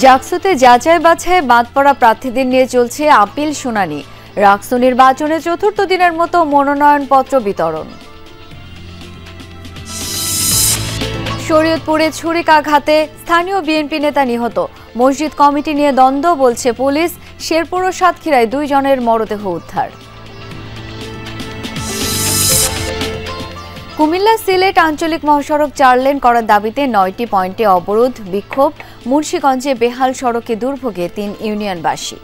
জাকসুতে যাচাই বাছাই বাদ পড়া প্রার্থীদের নিয়ে চলছে আপিল শুনানি। রাকসু নির্বাচনে চতুর্থ দিনের মতো মনোনয়নপত্র বিতরণ। শরীয়তপুরে ছুরিকাঘাতে স্থানীয় বিএনপি নেতা নিহত। মসজিদ কমিটি নিয়ে দ্বন্দ্ব, বলছে পুলিশ। শেরপুর ও সাতক্ষীরায় 2 জনের মরদেহ উদ্ধার। কুমিল্লা সিলেট আঞ্চলিক মহাসড়ক 4 লেন করার দাবিতে 9টি পয়েন্টে অবরোধ, বিক্ষোভ। মুন্সিগঞ্জে বেহাল সড়কে দুর্ভোগে 3 ইউনিয়নবাসী।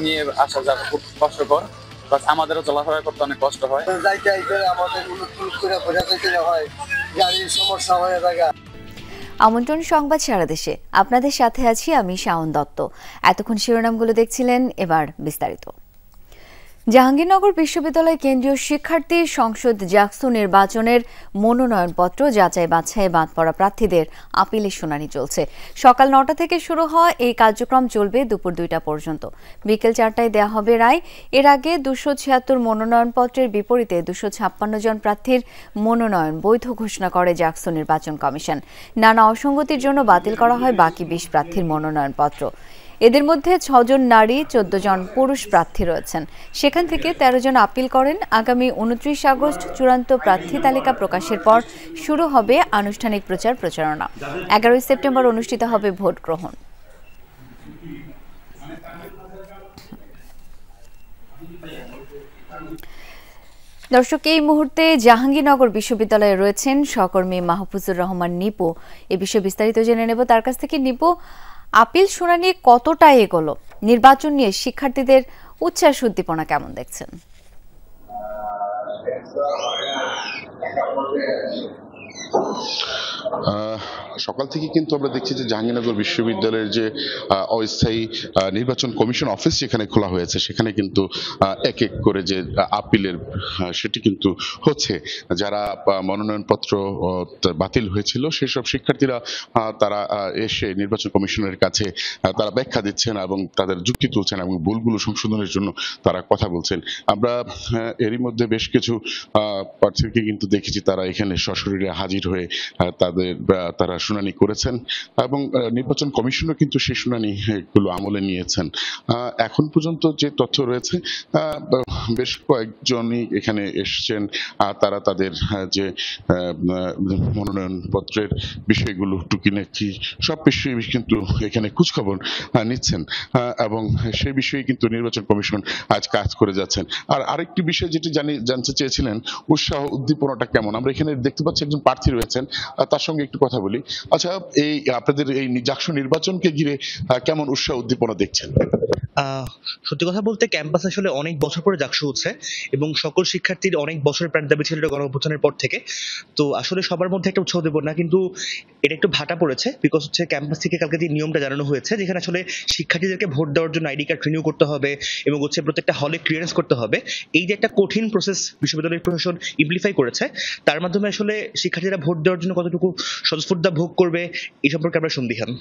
নিয়ে আসা যাওয়া খুব কষ্টকর, আমাদেরও চলাফেরা করতে অনেক কষ্ট হয়। আমন্ত্রণ সংবাদ সারা দেশে, আপনাদের সাথে আছি আমি শাওন দত্ত। এতক্ষণ শিরোনামগুলো দেখছিলেন, এবার বিস্তারিত। জাহাঙ্গীরনগর বিশ্ববিদ্যালয় কেন্দ্রীয় শিক্ষার্থী সংসদ জাকসু নির্বাচনের মনোনয়নপত্র যাচাই বাছাই বাদ পড়া প্রার্থীদের আপিলের শুনানি চলছে। সকাল 9টা থেকে শুরু হওয়া এই কার্যক্রম চলবে দুপুর 2টা পর্যন্ত। বিকেল 4টায় দেওয়া হবে রায়। এর আগে 276 মনোনয়নপত্রের বিপরীতে 256 জন প্রার্থীর মনোনয়ন বৈধ ঘোষণা করে জাকসু নির্বাচন কমিশন। নানা অসঙ্গতির জন্য বাতিল করা হয় বাকি 20 প্রার্থীর মনোনয়নপত্র। এদের মধ্যে 6 জন নারী, 14 জন পুরুষ প্রার্থী রয়েছেন। সেখান থেকে 13 জন আপিল করেন। আগামী 29 আগস্ট চূড়ান্ত প্রার্থী তালিকা প্রকাশের পর শুরু হবে আনুষ্ঠানিক প্রচারণা। 11 সেপ্টেম্বর অনুষ্ঠিত হবে ভোট গ্রহণ। দর্শক, এই মুহূর্তে জাহাঙ্গীরনগর বিশ্ববিদ্যালয়ে রয়েছেন সহকর্মী মাহফুজুর রহমান নিপু। এ বিষয়ে বিস্তারিত জেনে নেব তার কাছ থেকে। নিপু, আপিল শুনানি কতটা এগোলো? নির্বাচন নিয়ে শিক্ষার্থীদের উচ্ছ্বাস উদ্দীপনা কেমন দেখছেন? সকাল থেকে কিন্তু আমরা দেখছি যে জাহাঙ্গীরনগর বিশ্ববিদ্যালয়ের যে অস্থায়ী নির্বাচন কমিশন অফিস যেখানে খোলা হয়েছে, সেখানে কিন্তু এক এক করে যে আপিলের সেটি কিন্তু হচ্ছে। যারা মনোনয়নপত্র বাতিল হয়েছিল সেসব শিক্ষার্থীরা তারা এসে নির্বাচন কমিশনের কাছে তারা ব্যাখ্যা দিচ্ছেন এবং তাদের যুক্তি তুলছেন এবং ভুলগুলো সংশোধনের জন্য তারা কথা বলছেন। আমরা এরই মধ্যে বেশ কিছু প্রার্থীকে কিন্তু দেখেছি তারা এখানে সশরীরে হাজির হয়ে তারা শুনানি করেছেন এবং নির্বাচন কমিশনও কিন্তু সেই শুনানি গুলো আমলে নিয়েছেন। এখন পর্যন্ত যে তথ্য রয়েছে, বেশ কয়েকজনই এখানে এসেছেন। তারা তাদের যে মনোনয়নপত্রের বিষয়গুলো টুকিনাকি সব বিষয়ে কিন্তু এখানে খোঁজখবর নিচ্ছেন এবং সেই বিষয়ে কিন্তু নির্বাচন কমিশন আজ কাজ করে যাচ্ছেন। আর আরেকটি বিষয় যেটি জানতে চেয়েছিলেন, উৎসাহ উদ্দীপনাটা কেমন। আমরা এখানে দেখতে পাচ্ছি একজন প্রার্থী রয়েছেন, তার সঙ্গে একটু কথা বলি। আচ্ছা, এই আপনাদের এই জাকসু নির্বাচনকে ঘিরে কেমন উৎসাহ উদ্দীপনা দেখছেন? সত্যি কথা বলতে ক্যাম্পাস আসলে অনেক বছর পরে জাকসু হচ্ছে এবং সকল শিক্ষার্থীর অনেক বছরের প্রাণ দাবি ছিল গণঅভ্যুত্থানের পর থেকে। তো আসলে সবার মধ্যে একটা উৎসাহ উদ্দীপনা, কিন্তু এটা একটু ভাটা পড়েছে। বিকজ হচ্ছে ক্যাম্পাস থেকে কালকে যে নিয়মটা জানানো হয়েছে, যেখানে আসলে শিক্ষার্থীদেরকে ভোট দেওয়ার জন্য আইডি কার্ড রিনিউ করতে হবে এবং হচ্ছে প্রত্যেকটা হলে ক্লিয়ারেন্স করতে হবে। এই যে একটা কঠিন প্রসেস বিশ্ববিদ্যালয় প্রশাসন ইমপ্লিফাই করেছে, তার মাধ্যমে আসলে শিক্ষার্থীরা ভোট দেওয়ার জন্য কতটুকু স্বতঃস্ফূর্ত ভোগ করবে এই সম্পর্কে আমরা সন্দিহান।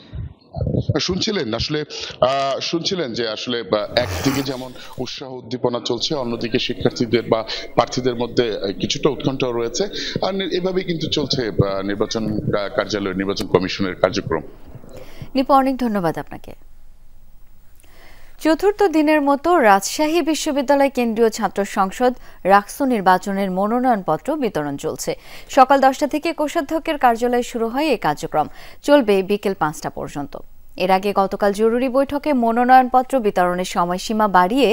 শুনছিলেন যে আসলে একদিকে যেমন উৎসাহ উদ্দীপনা চলছে, অন্যদিকে শিক্ষার্থীদের বা প্রার্থীদের মধ্যে কিছুটা উৎকণ্ঠা রয়েছে। আর এভাবেই কিন্তু চলছে নির্বাচন কার্যালয়, নির্বাচন কমিশনের কার্যক্রম। নিপু, অনেক ধন্যবাদ আপনাকে। চতুর্থ দিনের মতো রাজশাহী বিশ্ববিদ্যালয় কেন্দ্রীয় ছাত্র সংসদ রাকসু নির্বাচনের মনোনয়নপত্র বিতরণ চলছে। সকাল 10টা থেকে কোষাধ্যক্ষের কার্যালয়ে শুরু হয় এই কার্যক্রম, চলবে বিকেল 5টা পর্যন্ত। এর আগে গতকাল জরুরি বৈঠকে মনোনয়নপত্র বিতরণের সময়সীমা বাড়িয়ে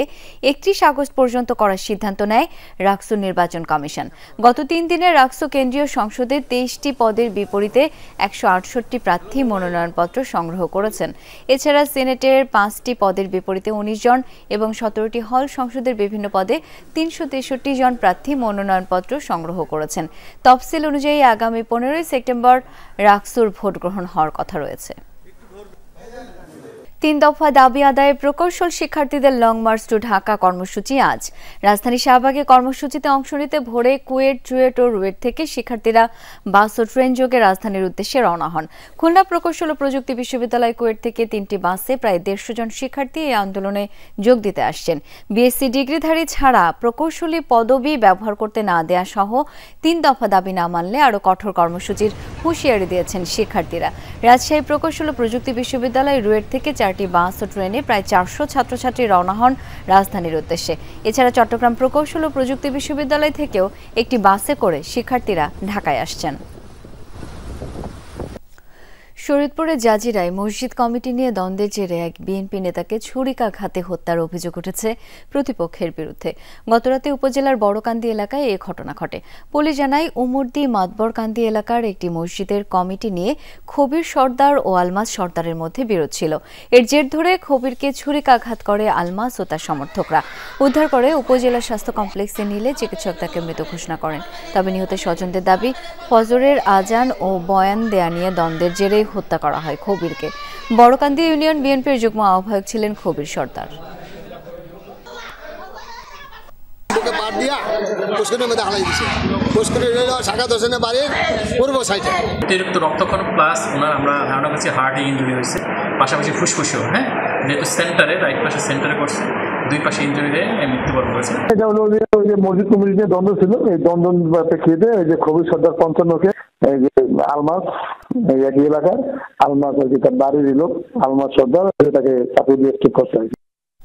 31 আগস্ট পর্যন্ত করার সিদ্ধান্ত নেয় রাকসু নির্বাচন কমিশন। গত 3 দিনে রাকসু কেন্দ্রীয় সংসদের 23টি পদের বিপরীতে 168 প্রার্থী মনোনয়নপত্র সংগ্রহ করেছেন। এছাড়া সিনেটের 5টি পদের বিপরীতে 19 জন এবং 17টি হল সংসদের বিভিন্ন পদে 363 জন প্রার্থী মনোনয়নপত্র সংগ্রহ করেছেন। তফসিল অনুযায়ী আগামী 15 সেপ্টেম্বর রাকসুর ভোট গ্রহণ হওয়ার কথা রয়েছে। তিন দফা দাবি আদায়ে প্রকৌশল শিক্ষার্থীদের লং মার্চ টু ঢাকা কর্মসূচি আজ। রাজধানী শাহবাগে কর্মসূচিতে অংশ নিতে ভোরে কুয়েট, চুয়েট ও রুয়েট থেকে শিক্ষার্থীরা বাস ও ট্রেন যোগে রাজধানীর উদ্দেশ্যে রওনা হন। খুলনা প্রকৌশল ও প্রযুক্তি বিশ্ববিদ্যালয় কুয়েট থেকে 3টি বাসে প্রায় 150 জন শিক্ষার্থী এই আন্দোলনে যোগ দিতে আসছেন। বিএসসি ডিগ্রিধারী ছাড়া প্রকৌশলী পদবি ব্যবহার করতে না দেয়া সহ 3 দফা দাবি না মানলে আরও কঠোর কর্মসূচির হুঁশিয়ারি দিয়েছেন শিক্ষার্থীরা। রাজশাহী প্রকৌশল ও প্রযুক্তি বিশ্ববিদ্যালয় রুয়েট থেকে 4টি বাস ও ট্রেনে প্রায় 400 ছাত্রছাত্রী রওনা হন রাজধানীর উদ্দেশ্যে। এছাড়া চট্টগ্রাম প্রকৌশল ও প্রযুক্তি বিশ্ববিদ্যালয় থেকেও একটি বাসে করে শিক্ষার্থীরা ঢাকায় আসছেন। শরীয়তপুরে জাজিরায় মসজিদ কমিটি নিয়ে দ্বন্দ্বের জেরে এক বিএনপি নেতাকে ছুরিকাঘাতে হত্যার অভিযোগ উঠেছে প্রতিপক্ষের বিরুদ্ধে। গতরাতে উপজেলার বড়কান্দি এলাকায় এই ঘটনা ঘটে। পুলিশ জানায় উমরদি মাতবরকান্দি এলাকার একটি মসজিদের কমিটি নিয়ে খবির সর্দার ও আলমাস সর্দারের মধ্যে বিরোধ ছিল। এর জের ধরে খবিরকে ছুরিকাঘাত করে আলমাস ও তার সমর্থকরা। উদ্ধার করে উপজেলা স্বাস্থ্য কমপ্লেক্সে নিলে চিকিৎসক তাকে মৃত ঘোষণা করেন। তবে নিহত স্বজনদের দাবি, ফজরের আজান ও বয়ান দেয়া নিয়ে দ্বন্দ্বের জেরে হত্যা করা হয় খবিরকে। বড়কান্দি ইউনিয়ন বিএনপির যুগ্ম আহ্বায়ক ছিলেন খবির সর্দার। অতিরিক্ত রক্তক্ষরণ প্লাস ওনার আমরা ধারণা করছি হার্টে ইঞ্জুরি হয়েছে, পাশাপাশি ফুসফুসেও। যেহেতু সেন্টারে, রাইট পাশে সেন্টারে করছে, দুই পাশে ইঞ্জুরিতে মৃত্যুবরণ করেছে। এটা হলো ওই যে মসজিদ কমিটি নিয়ে দ্বন্দ্ব ছিল, এই দ্বন্দ্ব প্রেক্ষিতে এই যে খবির সর্দার 55কে এই যে আলমাস এই একই এলাকার আলমাস আর কি তার বাড়ির লোক আলমাস সর্দার তাকে চাকরি দিয়ে স্ট্রিপ করতে হয়েছে।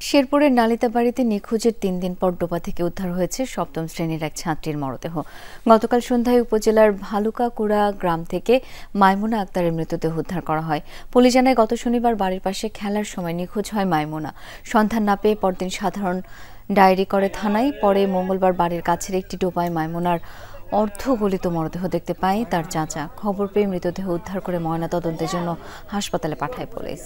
শেরপুরের নালিতাবাড়িতে নিখোঁজের 3 দিন পর ডোবা থেকে উদ্ধার হয়েছে 7ম শ্রেণীর এক ছাত্রীর মরদেহ। গতকাল সন্ধ্যায় উপজেলার ভালুকাকুড়া গ্রাম থেকে মাইমুনা আক্তারের মৃতদেহ উদ্ধার করা হয়। পুলিশ জানায় গত শনিবার বাড়ির পাশে খেলার সময় নিখোঁজ হয় মাইমুনা। সন্ধান না পেয়ে পরদিন সাধারণ ডায়েরি করে থানায়। পরে মঙ্গলবার বাড়ির কাছের একটি ডোবায় মাইমুনার অর্ধগলিত মরদেহ দেখতে পায় তার চাচা। খবর পেয়ে মৃতদেহ উদ্ধার করে ময়নাতদন্তের জন্য হাসপাতালে পাঠায় পুলিশ।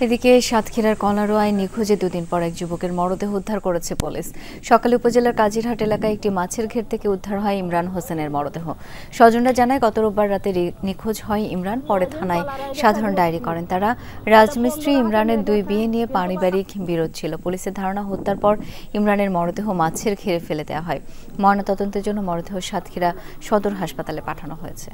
এদিকে সাতক্ষীরার কলারোয়ায় নিখোঁজে 2 দিন পর এক যুবকের মরদেহ উদ্ধার করেছে পুলিশ। সকালে উপজেলার কাজিরহাট এলাকায় একটি মাছের ঘের থেকে উদ্ধার হয় ইমরান হোসেনের মরদেহ। স্বজনরা জানায় গত রোববার রাতে নিখোঁজ হয় ইমরান। পরে থানায় সাধারণ ডায়েরি করেন তারা। রাজমিস্ত্রি ইমরানের 2 বিয়ে নিয়ে পারিবারিক বিরোধ ছিল। পুলিশের ধারণা হত্যার পর ইমরানের মরদেহ মাছের ঘেরে ফেলে দেওয়া হয়। ময়নাতদন্তের জন্য মরদেহ সাতক্ষীরা সদর হাসপাতালে পাঠানো হয়েছে।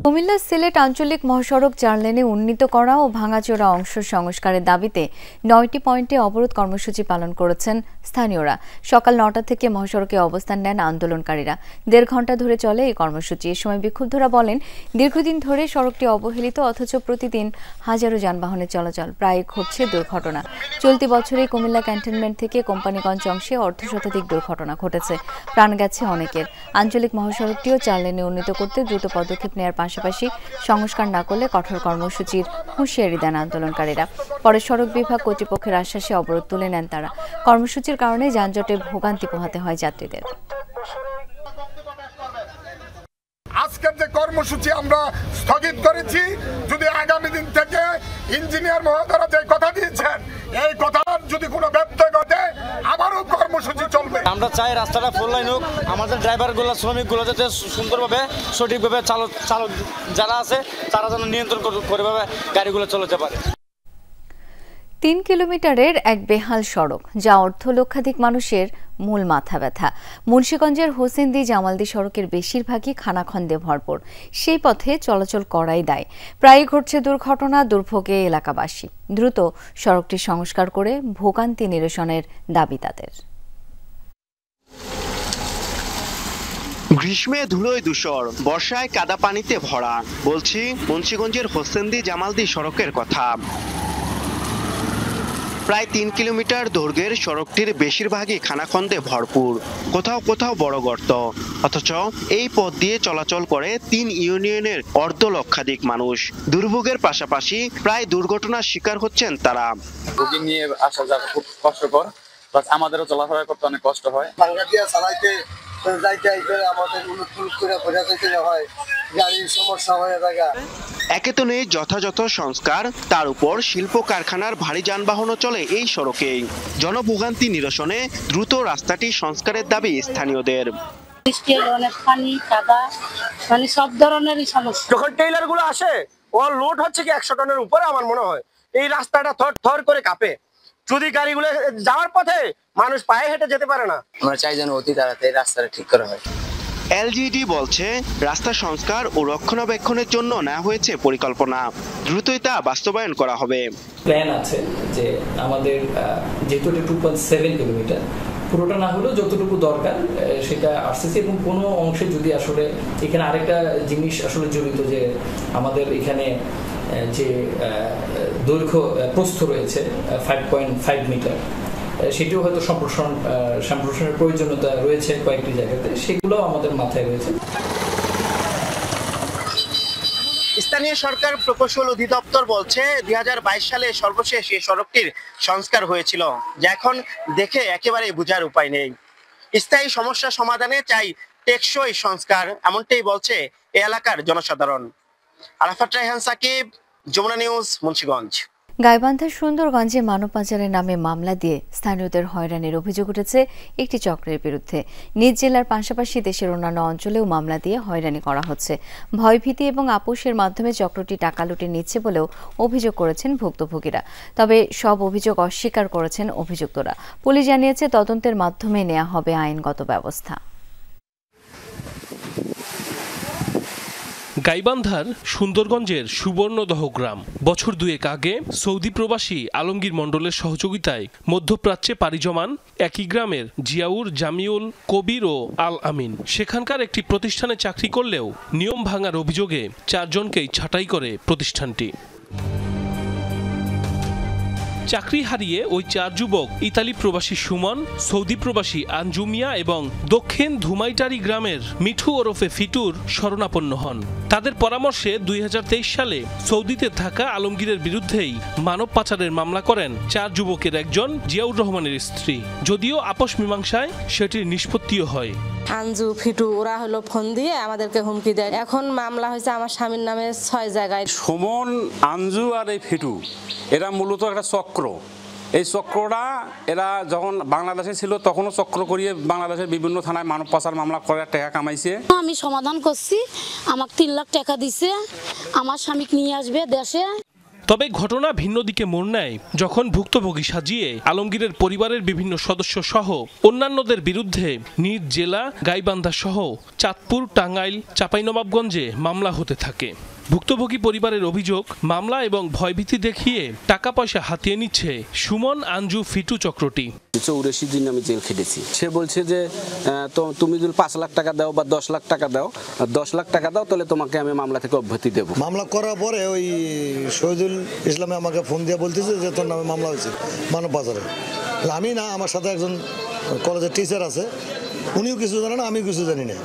কুমিল্লা সিলেট আঞ্চলিক মহাসড়ক 4 লেনে উন্নীত করা ও ভাঙাচোরা অংশ সংস্কারের দাবিতে 9টি পয়েন্টে অবরোধ কর্মসূচি পালন করেছেন স্থানীয়রা। সকাল 9টা থেকে মহাসড়কে অবস্থান নেন আন্দোলনকারীরা। 1.5 ঘণ্টা ধরে চলে এই কর্মসূচি। এ সময় বিক্ষুব্ধরা বলেন, দীর্ঘদিন ধরে সড়কটি অবহেলিত, অথচ প্রতিদিন হাজারো যানবাহনের চলাচল, প্রায় ঘটছে দুর্ঘটনা। চলতি বছরে কুমিল্লা ক্যান্টনমেন্ট থেকে কোম্পানিগঞ্জ অংশে অর্ধশতাধিক দুর্ঘটনা ঘটেছে, প্রাণ গেছে অনেকের। আঞ্চলিক মহাসড়কটিও 4 লেনে উন্নীত করতে দ্রুত পদক্ষেপ নেওয়ার পাশাপাশি সংস্কার না করলে কঠোর কর্মসূচির হুঁশিয়ারি দেন আন্দোলনকারীরা। পরে সড়ক বিভাগ কর্তৃপক্ষের আশ্বাসে অবরোধ তুলে নেন তারা। কর্মসূচির কারণে যানজটে ভোগান্তি পোহাতে হয় যাত্রীদের। আজকের যে কর্মসূচি আমরা স্থগিত করেছি, যদি আগামী দিন থেকে ইঞ্জিনিয়ার মহোদয়রা যে কথা দিয়েছেন এই কথার যদি কোনো ব্যত্যয় ঘটে আবারও কর্মসূচি চলবে। আমরা চাই রাস্তাটা 4 লাইন হোক, আমাদের ড্রাইভারগুলো, শ্রমিকগুলো যাতে সুন্দরভাবে, সঠিকভাবে চালক যারা আছে তারা যেন নিয়ন্ত্রণ করে গাড়িগুলো চলতে পারে। 3 কিলোমিটারের এক বেহাল সড়ক, যা অর্ধ লক্ষাধিক মানুষের মূল মাথা ব্যথা। মুন্সিগঞ্জের হোসেনদি জামালদি সড়কের বেশিরভাগই খানাখন্দে ভরপুর। সেই পথে চলাচল করাই দায়। প্রায়ই ঘটছে দুর্ঘটনা, দুর্ভোগে এলাকাবাসী। দ্রুত সড়কটি সংস্কার করে ভোগান্তি নিরসনের দাবি তাদের। গ্রীষ্মে ধুলোয় ধূসর, বর্ষায় কাদা পানিতে ভরা। বলছি মুন্সিগঞ্জের হোসেনদি জামালদি সড়কের কথা। প্রায় 3 কিলোমিটার দৈর্ঘ্যের সড়কটির বেশিরভাগই খানাখন্দে ভরপুর, কোথাও কোথাও বড় গর্ত। অথচ এই পথ দিয়ে চলাচল করে 3 ইউনিয়নের অর্ধ লক্ষাধিক মানুষ। দুর্ভোগের পাশাপাশি প্রায় দুর্ঘটনার শিকার হচ্ছেন তারা। রোগী নিয়ে আসা যাওয়া খুব কষ্টকর, আমাদেরও চলাফেরা করতে অনেক কষ্ট হয়। একে তো নেই যথাযথ সংস্কার, তার উপর শিল্প কারখানার ভারী যানবাহনও চলে এই সড়কেই। জনভোগান্তি নিরসনে দ্রুত রাস্তাটি সংস্কারের দাবি স্থানীয়দের। বৃষ্টি হলে অনেক পানি কাদা মানে সব ধরনেরই সমস্যা। যখন টেইলার গুলো আসে ওর লোড হচ্ছে কি 100 টনের উপরে, আমার মনে হয় এই রাস্তাটা থর থর করে কাঁপে। যদি গাড়িগুলো যাওয়ার পথে মানুষ পায়ে হেঁটে যেতে পারে না। আমরা চাই যেন অতি তাড়াতাড়ি রাস্তাটা ঠিক করা হয়। এলজিইডি বলছে রাস্তা সংস্কার ও রক্ষণাবেক্ষণের জন্য নেওয়া হয়েছে পরিকল্পনা, দ্রুতই তা বাস্তবায়ন করা হবে। প্ল্যান আছে যে আমাদের যেহেতু 2.7 কিলোমিটার পুরোটা না হলেও যতটুকু দরকার সেটা আরসিসি, এবং কোনো অংশে যদি আসলে এখানে আরেকটা জিনিস আসলে জড়িত যে আমাদের এখানে যে দৈর্ঘ্য প্রস্থ রয়েছে 5.5 মিটার, সেটিও হয়তো সম্প্রসারণের প্রয়োজনীয়তা রয়েছে কয়েকটি জায়গাতে, সেগুলো আমাদের মাথায় রয়েছে। স্থানীয় সরকার প্রকৌশল অধিদপ্তর বলছে 2022 সালে সর্বশেষ এই সড়কটির সংস্কার হয়েছিল, যা এখন দেখে একেবারে বোঝার উপায় নেই। স্থায়ী সমস্যা সমাধানে চাই টেকসই সংস্কার, এমনটাই বলছে এই এলাকার জনসাধারণ। আরাফাত রায়হান সাকিব, যমুনা নিউজ, মুন্সিগঞ্জ। গাইবান্ধার সুন্দরগঞ্জে মানব পাচারের নামে মামলা দিয়ে স্থানীয়দের হয়রানির অভিযোগ উঠেছে একটি চক্রের বিরুদ্ধে। নিজ জেলার পাশাপাশি দেশের অন্যান্য অঞ্চলেও মামলা দিয়ে হয়রানি করা হচ্ছে। ভয়ভীতি এবং আপোষের মাধ্যমে চক্রটি টাকা লুটে নিচ্ছে বলেও অভিযোগ করেছেন ভুক্তভোগীরা। তবে সব অভিযোগ অস্বীকার করেছেন অভিযুক্তরা। পুলিশ জানিয়েছে তদন্তের মাধ্যমে নেওয়া হবে আইনগত ব্যবস্থা। গাইবান্ধার সুন্দরগঞ্জের সুবর্ণদহ গ্রাম বছর দুয়েক আগে সৌদি প্রবাসী আলমগীর মণ্ডলের সহযোগিতায় মধ্যপ্রাচ্যে পাড়ি জমান একই গ্রামের জিয়াউর, জামিউল, কবির ও আল আমিন সেখানকার একটি প্রতিষ্ঠানে চাকরি করলেও নিয়ম ভাঙার অভিযোগে 4 জনকেই ছাঁটাই করে প্রতিষ্ঠানটি। চাকরি হারিয়ে ওই 4 যুবক ইতালি প্রবাসী সুমন, সৌদি প্রবাসী আঞ্জুমিয়া এবং দক্ষিণ ধুমাইটারি গ্রামের মিঠু ওরফে ফিটুর শরণাপন্ন হন। তাদের পরামর্শে 2023 সালে সৌদিতে থাকা আলমগীরের বিরুদ্ধেই মানব পাচারের মামলা করেন 4 যুবকের একজন জিয়াউর রহমানের স্ত্রী। যদিও আপোষ মীমাংসায় সেটির নিষ্পত্তিও হয়। আঞ্জু, ফিটু ওরা হলো ফোন দিয়ে আমাদেরকে হুমকি দেয়। এখন মামলা হয়েছে আমার স্বামীর নামে 6 জায়গায়। সুমন, আঞ্জু আর এই ফিটু এরা মূলত একটা চক্র। এই চক্রটা এরা যখন বাংলাদেশে ছিল তখনও চক্র করিয়ে বাংলাদেশের বিভিন্ন থানায় মানব পাচার মামলা করে টাকা কামাইছে। আমি সমাধান করছি, আমাকে 3 লাখ টাকা দিছে, আমার স্বামীকে নিয়ে আসবে দেশে। তবে ঘটনা ভিন্ন দিকে মোড় নেয় যখন ভুক্তভোগী সাজিয়ে আলমগীরের পরিবারের বিভিন্ন সদস্য সহ অন্যান্যদের বিরুদ্ধে নিজ জেলা গাইবান্ধা সহ চাঁদপুর, টাঙ্গাইল, চাঁপাইনবাবগঞ্জে মামলা হতে থাকে। ভুক্তভোগী পরিবারের অভিযোগ, মামলা এবং ভয়ভীতি দেখিয়ে টাকা পয়সা হাতিয়ে নিচ্ছে সুমন, আঞ্জু, ফিটু চক্রটি। 84 দিন আমি জেল খেটেছি। সে বলছে যে তুমি যদি 5 লাখ টাকা দাও বা 10 লাখ টাকা দাও, 10 লাখ টাকা দাও তাহলে তোমাকে আমি মামলা থেকে অব্যাহতি দেবো। মামলা করার পরে ওই শহীদুল ইসলামে আমাকে ফোন দিয়ে বলতেছে যে তোর নামে মামলা হয়েছে মানব পাচারে। আমি না, আমার সাথে একজন কলেজের টিচার আছে, উনিও কিছু জানে না, আমিও কিছু জানি না।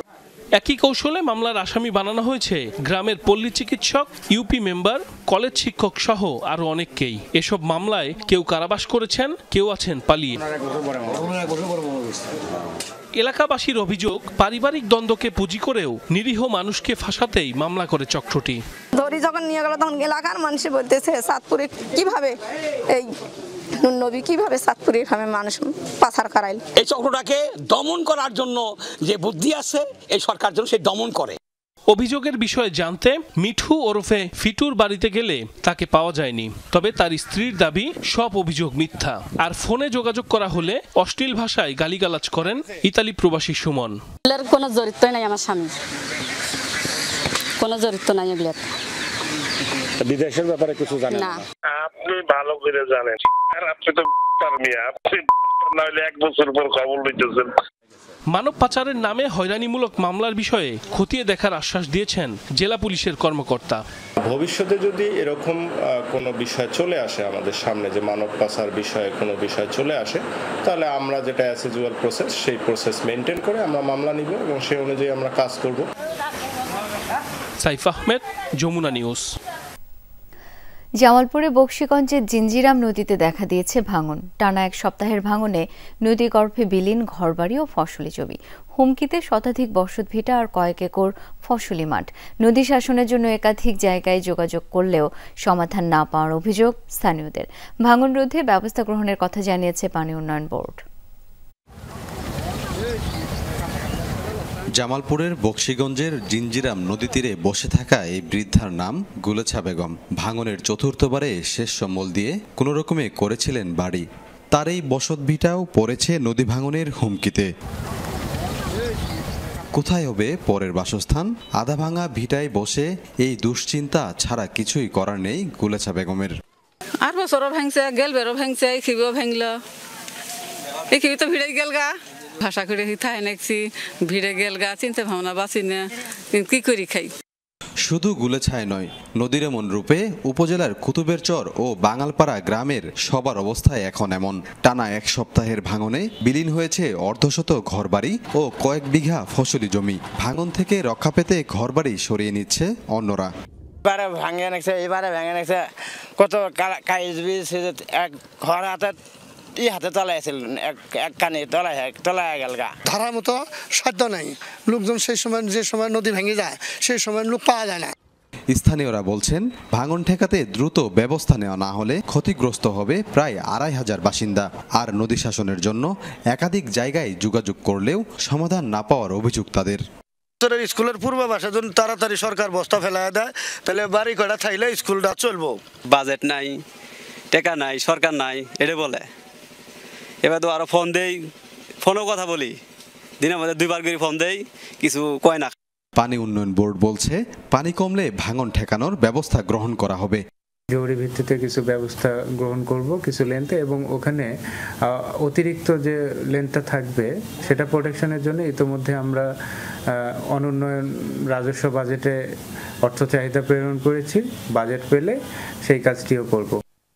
একই কৌশলে মামলার আসামি বানানো হয়েছে গ্রামের পল্লী চিকিৎসক, ইউপি মেম্বার, কলেজ শিক্ষক সহ আরো অনেককেই। এসব মামলায় কেউ কারাবাস করেছেন, কেউ আছেন পালিয়ে। এলাকাবাসীর অভিযোগ, পারিবারিক দ্বন্দ্বকে পুঁজি করেও নিরীহ মানুষকে ফাঁসাতেই মামলা করে চক্রটি। ধরি যখন নিয়ে গেল তখন এলাকার মানুষ বলতেছে চাঁদপুরে কিভাবে এই নবী কিভাবে চাঁদপুরে মানুষ পাচার করাইল। এই চক্রটাকে দমন করার জন্য যে বুদ্ধি আছে এই সরকার জন্য সেই দমন করে। অভিযোগের বিষয়ে জানতে মিঠু ওরফে ফিটুর বাড়িতে গেলে তাকে পাওয়া যায়নি। তবে তার স্ত্রীর দাবি সব অভিযোগ মিথ্যা। আর ফোনে যোগাযোগ করা হলে অশ্লীল ভাষায় গালিগালাজ করেন ইতালি প্রবাসী সুমন। কোনো জড়িত নাই, আমার স্বামী কোনো জড়িত নাই এগুলো। বিদেশের ব্যাপারে কিছু জানেন না? আপনি ভালো করে জানেন, আর আপনি তো আপনি না হলে 1 বছর পর খবর লইতেছেন। মানব পাচারের নামে হয়রানিমূলক মামলার বিষয়ে খতিয়ে দেখার আশ্বাস দিয়েছেন জেলা পুলিশের কর্মকর্তা। ভবিষ্যতে যদি এরকম কোনো বিষয় চলে আসে আমাদের সামনে, যে মানব পাচার বিষয়ে কোনো বিষয় চলে আসে, তাহলে আমরা যেটা অ্যাজ ইউজুয়াল প্রসেস, সেই প্রসেস মেনটেন করে আমরা মামলা নিব এবং সেই অনুযায়ী আমরা কাজ করব। সাইফ আহমেদ, যমুনা নিউজ। জামালপুরে বকশীগঞ্জের জিঞ্জিরাম নদীতে দেখা দিয়েছে ভাঙন। টানা 1 সপ্তাহের ভাঙনে নদী গর্ভে বিলীন ঘরবাড়ি ও ফসলি জমি। হুমকিতে শতাধিক বসতভিটা আর কয়েক একর ফসলি মাঠ। নদী শাসনের জন্য একাধিক জায়গায় যোগাযোগ করলেও সমাধান না পাওয়ার অভিযোগ স্থানীয়দের। ভাঙন রোধে ব্যবস্থা গ্রহণের কথা জানিয়েছে পানি উন্নয়ন বোর্ড। জামালপুরের বকশীগঞ্জের জিঞ্জিরাম নদী তীরে বসে থাকা এই বৃদ্ধার নাম গুলেছা বেগম। ভাঙনের চতুর্থবারে শেষ সম্বল দিয়ে কোনো রকমে করেছিলেন বাড়ি। তার এই বসতভিটাও পড়েছে নদী ভাঙনের হুমকিতে। কোথায় হবে পরের বাসস্থান? আধা ভাঙা ভিটায় বসে এই দুশ্চিন্তা ছাড়া কিছুই করার নেই গুলেছা বেগমের। আর বছরও ভাঙছে, গেলবেরও ভাঙছে, এই খিবিও ভাঙল, এই খিবি তো ভিড়ে গেল গা। ভাষা করে থাই নাকছি, ভিড়ে গেল গা, চিন্তা ভাবনা বাঁচি না, কি করি খাই। শুধু গুলেছায় নয়, নদীর এমন রূপে উপজেলার কুতুবের চর ও বাঙালপাড়া গ্রামের সবার অবস্থায় এখন এমন। টানা এক সপ্তাহের ভাঙনে বিলীন হয়েছে অর্ধশত ঘরবাড়ি ও কয়েক বিঘা ফসলি জমি। ভাঙন থেকে রক্ষা পেতে ঘরবাড়ি সরিয়ে নিচ্ছে অন্যরা। এবারে ভাঙে নেছে, এবারে ভেঙে নেছে, কত কাইজ বীজ এক ঘর হাতে তলায় আছিল, এক কানে তলায় গেল গা। ধরার মতো সাধ্য নাই লোকজন। সেই সময় যে সময় নদী ভেঙে যায় সেই সময় লোক পাওয়া যায় না। স্থানীয়রা বলছেন, ভাঙন ঠেকাতে দ্রুত ব্যবস্থা নেওয়া না হলে ক্ষতিগ্রস্ত হবে প্রায় ২৫০০ বাসিন্দা। আর নদী শাসনের জন্য একাধিক জায়গায় যোগাযোগ করলেও সমাধান না পাওয়ার অভিযোগ তাদের। স্কুলের পূর্বাভাসে যদি তাড়াতাড়ি সরকার বস্তা ফেলায় দেয় তাহলে বাড়ি কটা থাইলে স্কুলটা চলবো। বাজেট নাই, টাকা নাই, সরকার নাই, এটা বলে। এবার তো আরো ফোন দেই, ফোনও কথা বলি, দিনের মধ্যে 2 বার করে ফোন দেই, কিছু কয় না। পানি উন্নয়ন বোর্ড বলছে, পানি কমলে ভাঙন ঠেকানোর ব্যবস্থা গ্রহণ করা হবে। জরুরি ভিত্তিতে কিছু ব্যবস্থা গ্রহণ করব কিছু লেন্থে, এবং ওখানে অতিরিক্ত যে লেন্থটা থাকবে সেটা প্রোটেকশনের জন্য ইতোমধ্যে আমরা অনুন্নয়ন রাজস্ব বাজেটে অর্থ চাহিদা প্রেরণ করেছি। বাজেট পেলে সেই কাজটিও করব।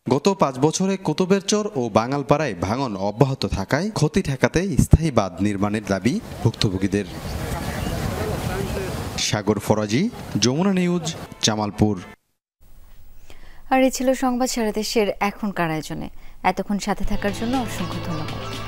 গত 5 বছরে কুতুবের চর ও বাঙালপাড়ায় ভাঙন অব্যাহত থাকায় ক্ষতি ঠেকাতে স্থায়ী বাঁধ নির্মাণের দাবি ভুক্তভোগীদের। সাগর ফরাজি, যমুনা নিউজ, জামালপুর। আর এই ছিল সংবাদ সারা দেশের এখনকার আয়োজনে। এতক্ষণ সাথে থাকার জন্য অসংখ্য ধন্যবাদ।